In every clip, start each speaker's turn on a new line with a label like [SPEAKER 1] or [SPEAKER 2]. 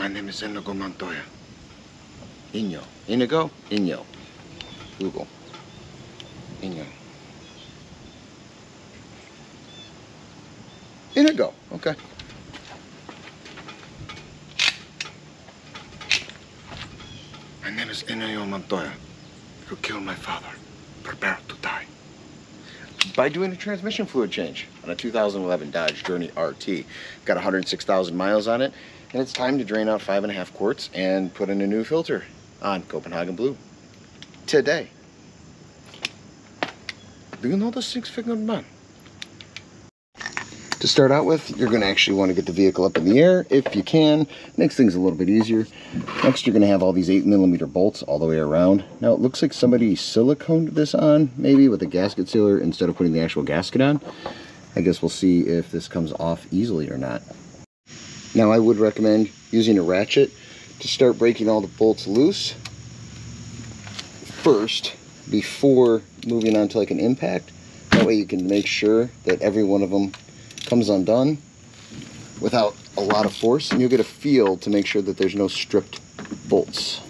[SPEAKER 1] My name is Inigo Montoya. Inigo. Inigo? Inigo. Google. Inigo. Inigo. Okay. My name is Inigo Montoya. You killed my father. Prepare to die. By doing a transmission fluid change on a 2011 Dodge Journey RT. Got 106,000 miles on it, and it's time to drain out 5.5 quarts and put in a new filter on Copenhagen Blue today. Do you know the 6-fingered man? To start out with, you're going to actually want to get the vehicle up in the air if you can. Makes things a little bit easier. Next, you're going to have all these 8mm bolts all the way around. Now, it looks like somebody siliconed this on, maybe with a gasket sealer instead of putting the actual gasket on. I guess we'll see if this comes off easily or not. Now, I would recommend using a ratchet to start breaking all the bolts loose first before moving on to like an impact. That way you can make sure that every one of them comes undone without a lot of force, and you'll get a feel to make sure that there's no stripped bolts.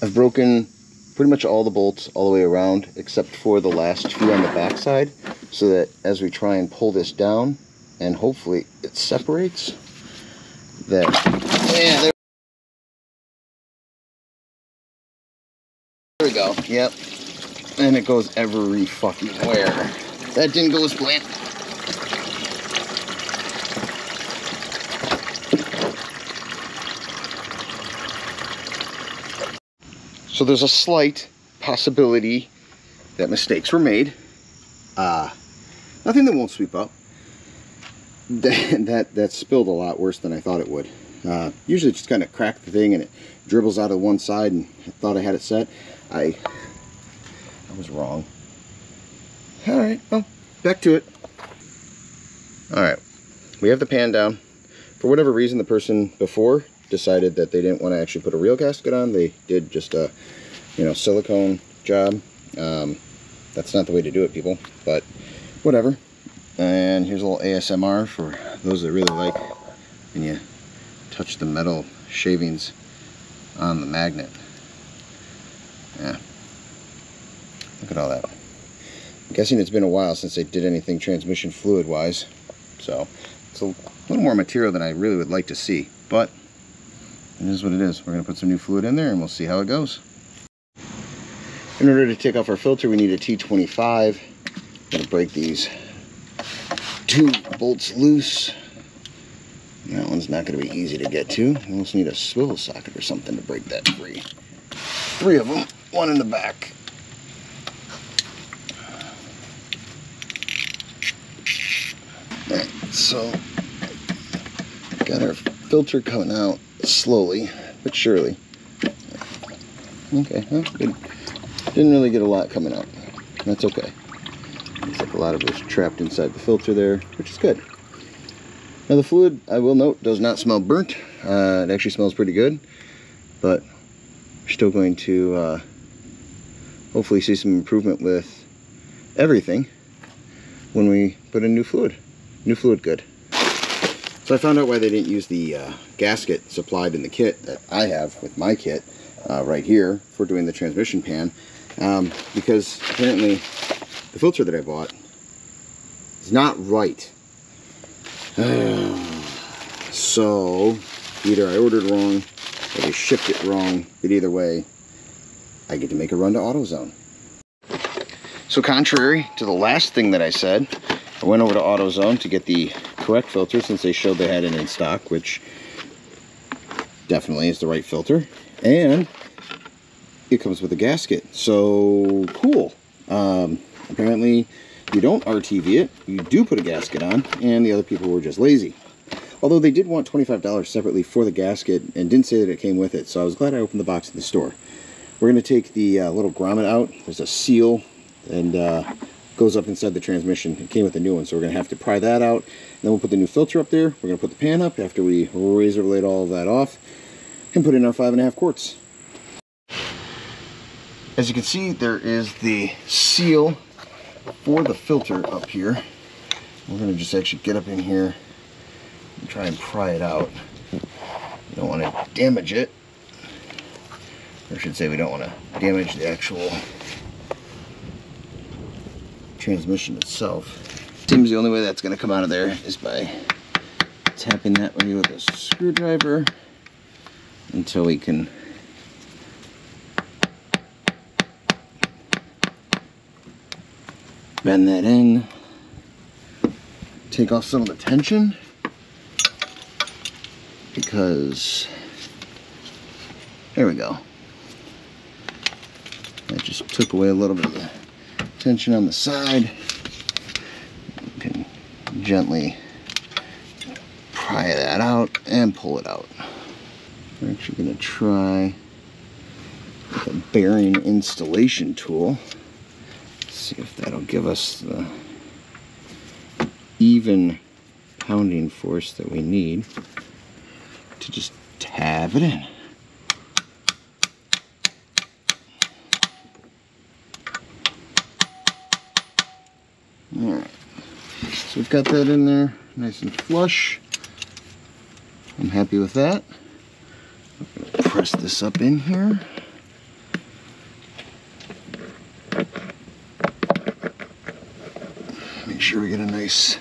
[SPEAKER 1] I've broken pretty much all the bolts all the way around except for the last 2 on the back side, so that as we try and pull this down and hopefully it separates, that yeah, there we go. Yep. And it goes every fucking where. That didn't go as planned. So there's a slight possibility that mistakes were made. Nothing that won't sweep up. That spilled a lot worse than I thought it would. Usually just kind of crack the thing and it dribbles out of one side, and I thought I had it set. I was wrong. Alright, well, back to it. Alright, we have the pan down. For whatever reason, the person before decided that they didn't want to actually put a real gasket on. They did just a, silicone job. That's not the way to do it, people, but whatever. And here's a little ASMR for those that really like when you touch the metal shavings on the magnet. Yeah. Look at all that. I'm guessing it's been a while since they did anything transmission fluid wise, so it's a little more material than I really would like to see, but it is what it is. We're going to put some new fluid in there and we'll see how it goes. In order to take off our filter, we need a T25. I'm going to break these 2 bolts loose. That one's not going to be easy to get to. We also need a swivel socket or something to break that free. 3 of them, 1 in the back. Alright, so got our filter coming out slowly but surely. Okay, well, good. Didn't really get a lot coming out. That's okay. Looks like a lot of it was trapped inside the filter there, which is good. Now the fluid, I will note, does not smell burnt. It actually smells pretty good, but we're still going to hopefully see some improvement with everything when we put in new fluid. New fluid good. So I found out why they didn't use the gasket supplied in the kit that I have with my kit right here for doing the transmission pan, because apparently the filter that I bought is not right. So either I ordered wrong or they shipped it wrong, but either way I get to make a run to AutoZone. So contrary to the last thing that I said, I went over to AutoZone to get the correct filter since they showed they had it in stock, which definitely is the right filter, and it comes with a gasket. So cool. Apparently you don't RTV it, you do put a gasket on, and the other people were just lazy. Although they did want $25 separately for the gasket and didn't say that it came with it, so I was glad I opened the box in the store. We're going to take the little grommet out. There's a seal and goes up inside the transmission. It came with a new one, so we're going to have to pry that out. Then we'll put the new filter up there. We're going to put the pan up after we razor blade all of that off and put in our 5.5 quarts. As you can see, there is the seal for the filter up here. We're going to just actually get up in here and try and pry it out. We don't want to damage it. Or I should say we don't want to damage the actual transmission itself. Seems the only way that's going to come out of there is by tapping that way with a screwdriver until we can bend that in, take off some of the tension, because there we go. That just took away a little bit of the tension on the side. You can gently pry that out and pull it out. We're actually going to try with a bearing installation tool. See if that'll give us the even pounding force that we need to just tab it in. Alright, so we've got that in there nice and flush. I'm happy with that. I'm going to press this up in here. Make sure we get a nice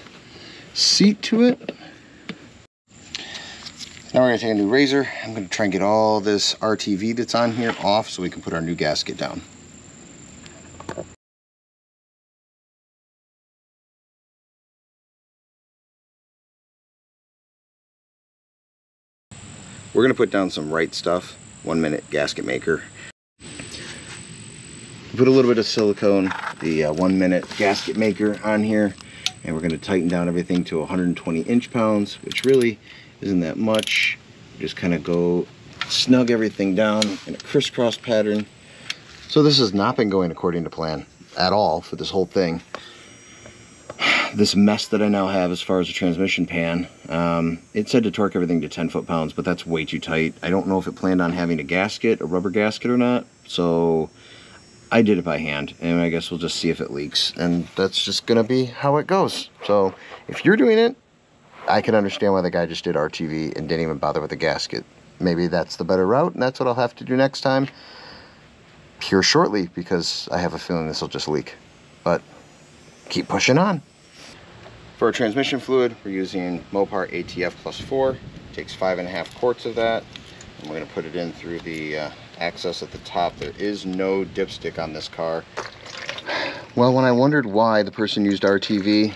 [SPEAKER 1] seat to it. Now we're going to take a new razor. I'm going to try and get all this RTV that's on here off so we can put our new gasket down. We're going to put down some Right Stuff 1-minute gasket maker. Put a little bit of silicone, the 1-minute gasket maker on here, and we're going to tighten down everything to 120 inch-pounds, which really isn't that much. Just kind of go snug everything down in a crisscross pattern. So this has not been going according to plan at all for this whole thing. This mess that I now have as far as the transmission pan, it said to torque everything to 10 foot-pounds, but that's way too tight. I don't know if it planned on having a gasket, a rubber gasket or not, so I did it by hand, and I guess we'll just see if it leaks, and that's just gonna be how it goes. So if you're doing it, I can understand why the guy just did RTV and didn't even bother with the gasket. Maybe that's the better route, and that's what I'll have to do next time here shortly, because I have a feeling this will just leak. But keep pushing on. For our transmission fluid, we're using Mopar ATF +4. Takes 5.5 quarts of that, and we're going to put it in through the access at the top. There is no dipstick on this car. Well, when I wondered why the person used RTV,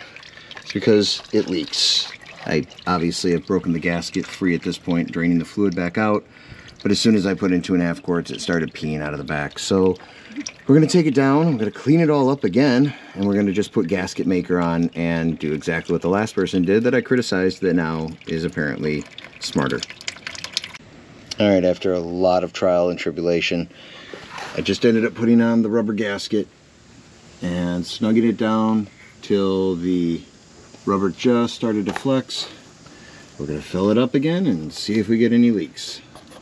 [SPEAKER 1] it's because it leaks. I obviously have broken the gasket free at this point, draining the fluid back out, but as soon as I put in 2.5 quarts, it started peeing out of the back. So we're going to take it down, I'm going to clean it all up again, and we're going to just put gasket maker on and do exactly what the last person did that I criticized that now is apparently smarter. Alright, after a lot of trial and tribulation, I just ended up putting on the rubber gasket and snugging it down till the rubber just started to flex. We're going to fill it up again and see if we get any leaks.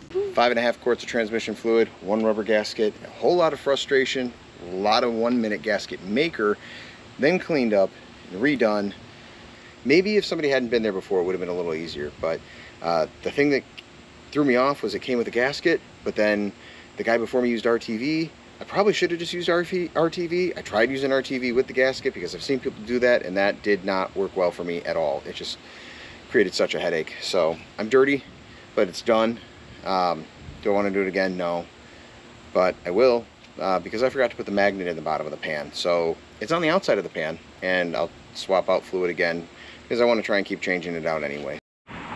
[SPEAKER 1] 5.5 quarts of transmission fluid, 1 rubber gasket, a whole lot of frustration, a lot of 1-minute gasket maker, then cleaned up and redone. Maybe if somebody hadn't been there before, it would have been a little easier, but the thing that threw me off was it came with a gasket, but then the guy before me used RTV. I probably should have just used RTV. I tried using RTV with the gasket because I've seen people do that, and that did not work well for me at all. It just created such a headache. So I'm dirty, but it's done. Do I want to do it again? No, but I will because I forgot to put the magnet in the bottom of the pan. So it's on the outside of the pan, and I'll swap out fluid again because I want to try and keep changing it out anyway.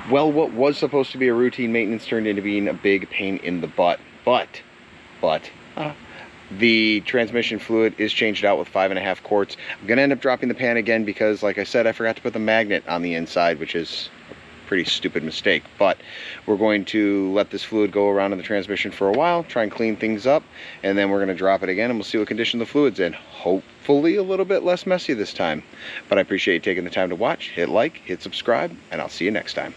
[SPEAKER 1] Well, what was supposed to be a routine maintenance turned into being a big pain in the butt. But the transmission fluid is changed out with 5.5 quarts. I'm gonna end up dropping the pan again because, like I said, I forgot to put the magnet on the inside, which is pretty stupid mistake. But we're going to let this fluid go around in the transmission for a while, try and clean things up, and then we're going to drop it again and we'll see what condition the fluid's in. Hopefully a little bit less messy this time. But I appreciate you taking the time to watch. Hit like, hit subscribe, and I'll see you next time.